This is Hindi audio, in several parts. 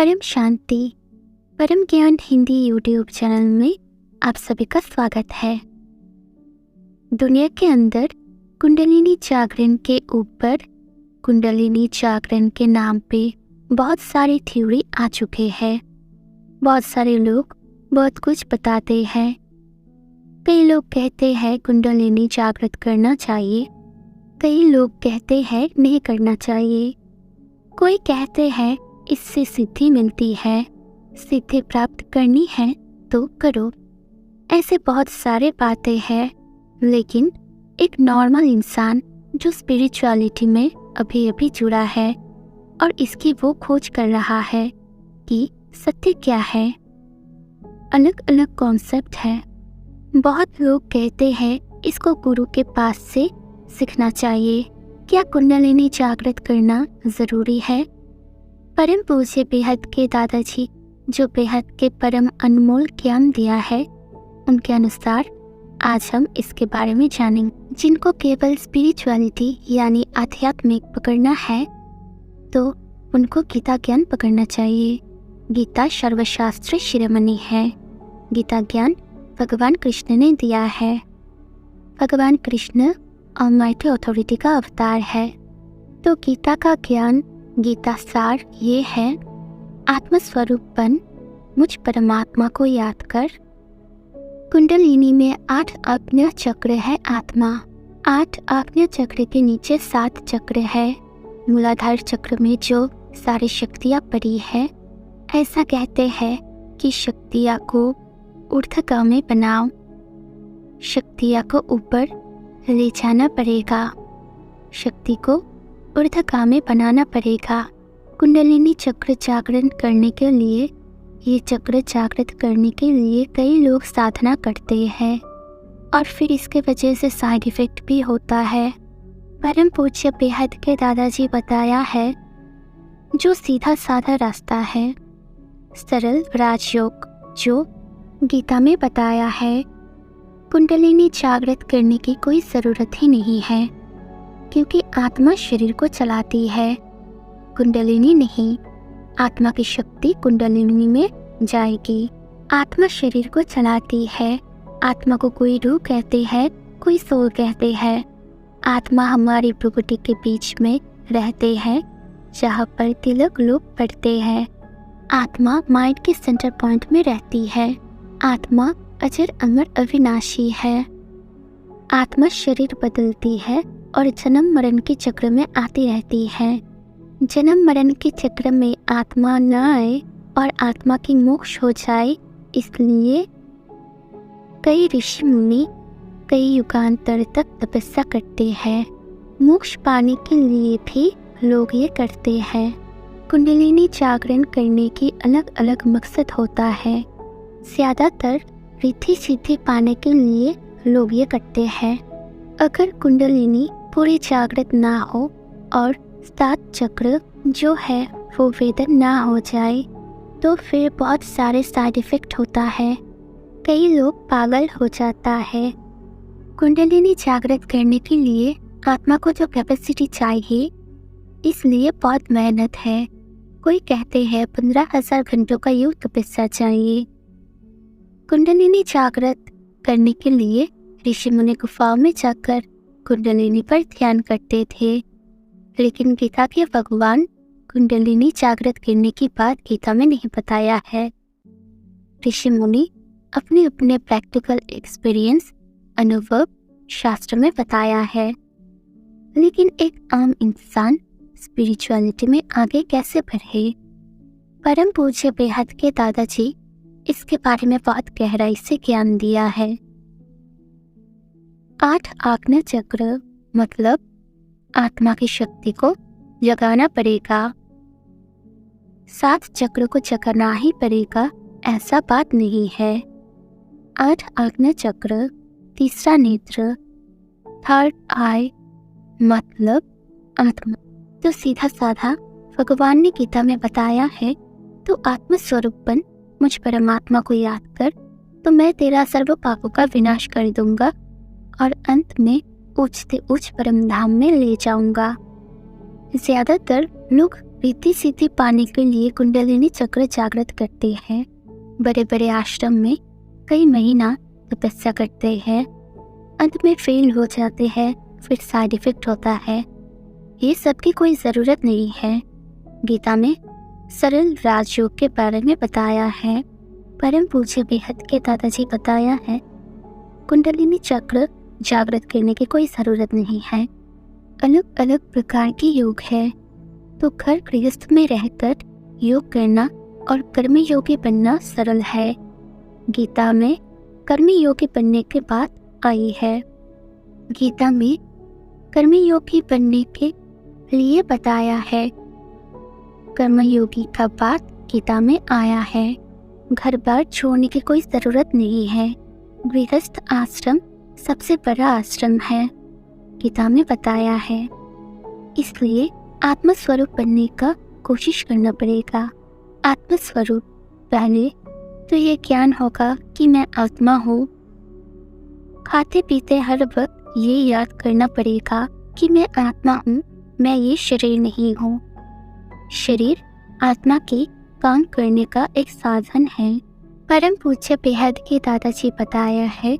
परम शांति परम ज्ञान हिंदी यूट्यूब चैनल में आप सभी का स्वागत है। दुनिया के अंदर कुंडलिनी जागरण के ऊपर कुंडलिनी जागरण के नाम पे बहुत सारी थ्योरी आ चुके हैं। बहुत सारे लोग बहुत कुछ बताते हैं। कई लोग कहते हैं कुंडलिनी जागृत करना चाहिए, कई लोग कहते हैं नहीं करना चाहिए। कोई कहते हैं इससे सिद्धि मिलती है, सिद्धि प्राप्त करनी है तो करो। ऐसे बहुत सारे बातें हैं, लेकिन एक नॉर्मल इंसान जो स्पिरिचुअलिटी में अभी अभी जुड़ा है और इसकी वो खोज कर रहा है कि सत्य क्या है। अलग अलग कॉन्सेप्ट है। बहुत लोग कहते हैं इसको गुरु के पास से सीखना चाहिए। क्या कुंडलिनी जागृत करना ज़रूरी है? परम पूज्य बेहद के दादाजी जो बेहद के परम अनमोल ज्ञान दिया है, उनके अनुसार आज हम इसके बारे में जानेंगे। जिनको केवल स्पिरिचुअलिटी यानी आध्यात्मिक पकड़ना है तो उनको गीता ज्ञान पकड़ना चाहिए। गीता सर्वशास्त्र शिरोमणि है। गीता ज्ञान भगवान कृष्ण ने दिया है। भगवान कृष्ण ऑलमाइटी अथॉरिटी का अवतार है। तो गीता का ज्ञान, गीता सार ये है, आत्मस्वरूप बन, मुझ परमात्मा को याद कर। कुंडलिनी में 8 आज्ञा चक्र है। आत्मा 8 आज्ञा चक्र के नीचे 7 चक्र है। मूलाधार चक्र में जो सारी शक्तियाँ पड़ी है, ऐसा कहते हैं कि शक्तियाँ को ऊर्ध्वगामी बनाओ, शक्तियाँ को ऊपर ले जाना पड़ेगा, शक्ति को ऊर्ध्वगामी बनाना पड़ेगा। कुंडलिनी चक्र जागरण करने के लिए, ये चक्र जागृत करने के लिए कई लोग साधना करते हैं और फिर इसके वजह से साइड इफ़ेक्ट भी होता है। परम पूज्य बेहद के दादाजी बताया है जो सीधा साधा रास्ता है, सरल राजयोग जो गीता में बताया है। कुंडलिनी जागृत करने की कोई ज़रूरत ही नहीं है, क्योंकि आत्मा शरीर को चलाती है, कुंडलिनी नहीं। आत्मा की शक्ति कुंडलिनी में जाएगी। आत्मा शरीर को चलाती है। आत्मा को कोई रूह कहते हैं, कोई सोल कहते हैं। आत्मा हमारी प्रकृति के बीच में रहते हैं, जहाँ पर तिलक लोग पढ़ते हैं। आत्मा माइंड के सेंटर पॉइंट में रहती है। आत्मा अजर अमर अविनाशी है। आत्मा शरीर बदलती है और जन्म मरण के चक्र में आती रहती है। जन्म मरण के चक्र में आत्मा न आए और आत्मा की मोक्ष हो जाए, इसलिए कई ऋषि मुनि कई युगांतर तक तपस्या करते हैं। मोक्ष पाने के लिए भी लोग ये करते हैं। कुंडलिनी जागरण करने की अलग अलग मकसद होता है। ज़्यादातर रिद्धि सिद्धि पाने के लिए लोग ये करते हैं। अगर कुंडलिनी पूरी जागृत ना हो और 7 चक्र जो है वो वेदन ना हो जाए, तो फिर बहुत सारे साइड इफ़ेक्ट होता है। कई लोग पागल हो जाता है। कुंडलिनी जागृत करने के लिए आत्मा को जो कैपेसिटी चाहिए, इसलिए बहुत मेहनत है। कोई कहते हैं 15,000 घंटों का योग तपस्या चाहिए। कुंडलिनी जागृत करने के लिए ऋषि मुनि गुफाओं में जाकर कुंडलिनी पर ध्यान करते थे, लेकिन गीता के भगवान कुंडलिनी जागृत करने की बात गीता में नहीं बताया है। ऋषि मुनि अपने अपने प्रैक्टिकल एक्सपीरियंस, अनुभव शास्त्र में बताया है। लेकिन एक आम इंसान स्पिरिचुअलिटी में आगे कैसे बढ़े? परम पूज्य बेहद के दादाजी इसके बारे में बहुत गहराई से ज्ञान दिया है। 8 आज्ञा चक्र मतलब आत्मा की शक्ति को जगाना पड़ेगा। 7 चक्र को जगाना ही पड़ेगा, ऐसा बात नहीं है। 8 आज्ञा चक्र, तीसरा नेत्र, 3rd आई मतलब आत्मा। तो सीधा साधा भगवान ने गीता में बताया है, तो आत्मस्वरूप बन, मुझ परमात्मा को याद कर, तो मैं तेरा सर्व पापों का विनाश कर दूंगा और अंत में उच्च से उच्च परम धाम में ले जाऊंगा। ज़्यादातर लोग रिद्धि सिद्धि पाने के लिए कुंडलिनी चक्र जागृत करते हैं। बड़े बड़े आश्रम में कई महीना तपस्या करते हैं, अंत में फेल हो जाते हैं, फिर साइड इफेक्ट होता है। ये सब की कोई ज़रूरत नहीं है। गीता में सरल राजयोग के बारे में बताया है। परम पूज्य बेहद के दादाजी बताया है, कुंडलिनी चक्र जागृत करने की कोई ज़रूरत नहीं है। अलग अलग प्रकार के योग है, तो घर गृहस्थ में रहकर योग करना और कर्मयोगी बनना सरल है। गीता में कर्मयोगी बनने की बात आई है। गीता में कर्मयोगी बनने के लिए बताया है। कर्मयोगी का बात गीता में आया है। घर बार छोड़ने की कोई ज़रूरत नहीं है। गृहस्थ आश्रम सबसे बड़ा आश्रम है, गीता में बताया है। इसलिए आत्मस्वरूप बनने का कोशिश करना पड़ेगा। आत्मस्वरूप पहले तो ये ज्ञान होगा कि मैं आत्मा हूँ। खाते पीते हर वक्त ये याद करना पड़ेगा कि मैं आत्मा हूँ, मैं ये शरीर नहीं हूँ। शरीर आत्मा के काम करने का एक साधन है। परम पूज्य बेहद के दादाजी बताया है,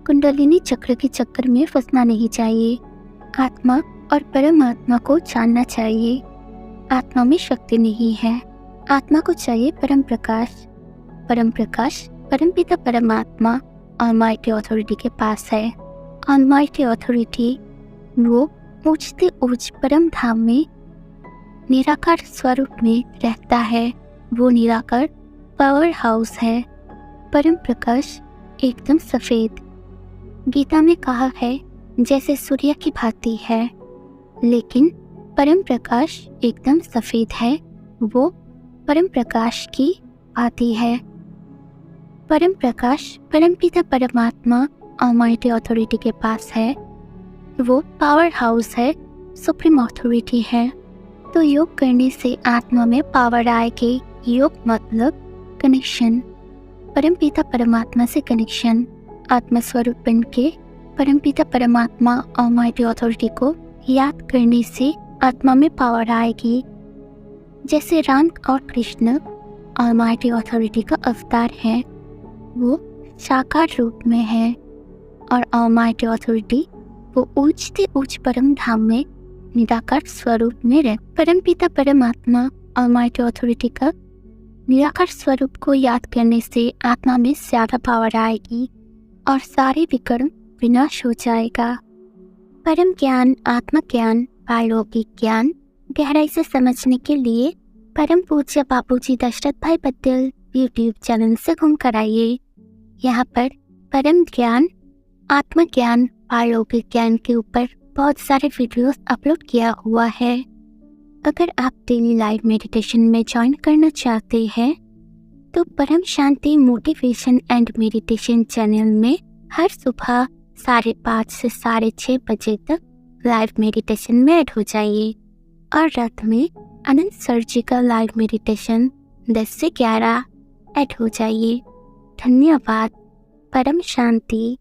कुंडलिनी चक्र के चक्कर में फंसना नहीं चाहिए। आत्मा और परमात्मा को जानना चाहिए। आत्मा में शक्ति नहीं है, आत्मा को चाहिए परम प्रकाश। परम प्रकाश परमपिता परमात्मा ऑलमाइटी अथॉरिटी के पास है। ऑलमाइटी अथॉरिटी वो ऊंचते ऊंच परम धाम में निराकार स्वरूप में रहता है। वो निराकार पावर हाउस है। परम प्रकाश एकदम सफ़ेद, गीता में कहा है जैसे सूर्य की भांति है, लेकिन परम प्रकाश एकदम सफ़ेद है। वो परम प्रकाश की भांति है। परम प्रकाश परमपिता परमात्मा ऑलमाइटी अथॉरिटी के पास है। वो पावर हाउस है, सुप्रीम अथॉरिटी है। तो योग करने से आत्मा में पावर आएगी। योग मतलब कनेक्शन, परमपिता परमात्मा से कनेक्शन। आत्मस्वरूप बन के परमपिता परमात्मा ऑलमाइटी अथॉरिटी को याद करने से आत्मा में पावर आएगी। जैसे राम और कृष्ण ऑलमाइटी अथॉरिटी का अवतार है, वो साकार रूप में है, और ऑलमाइटी अथॉरिटी वो ऊंचते ऊंच परम धाम में निराकार स्वरूप में रह। परमपिता परमात्मा ऑलमाइटी अथॉरिटी का निराकार स्वरूप को याद करने से आत्मा में ज्यादा पावर आएगी और सारे विकर्म विनाश हो जाएगा। परम ज्ञान, आत्म ज्ञान, पारलौकिक ज्ञान गहराई से समझने के लिए परम पूज्य बापूजी दशरथ भाई पटेल यूट्यूब चैनल से घूमकर आइए। यहाँ पर परम ज्ञान, आत्मज्ञान, पारलौकिक ज्ञान के ऊपर बहुत सारे वीडियोस अपलोड किया हुआ है। अगर आप डेली लाइव मेडिटेशन में ज्वाइन करना चाहते हैं तो परम शांति मोटिवेशन एंड मेडिटेशन चैनल में हर सुबह 5:30 से 6:30 बजे तक लाइव मेडिटेशन में ऐड हो जाइए, और रात में अनंत सर जी का लाइव मेडिटेशन 10 से 11 ऐड हो जाइए। धन्यवाद। परम शांति।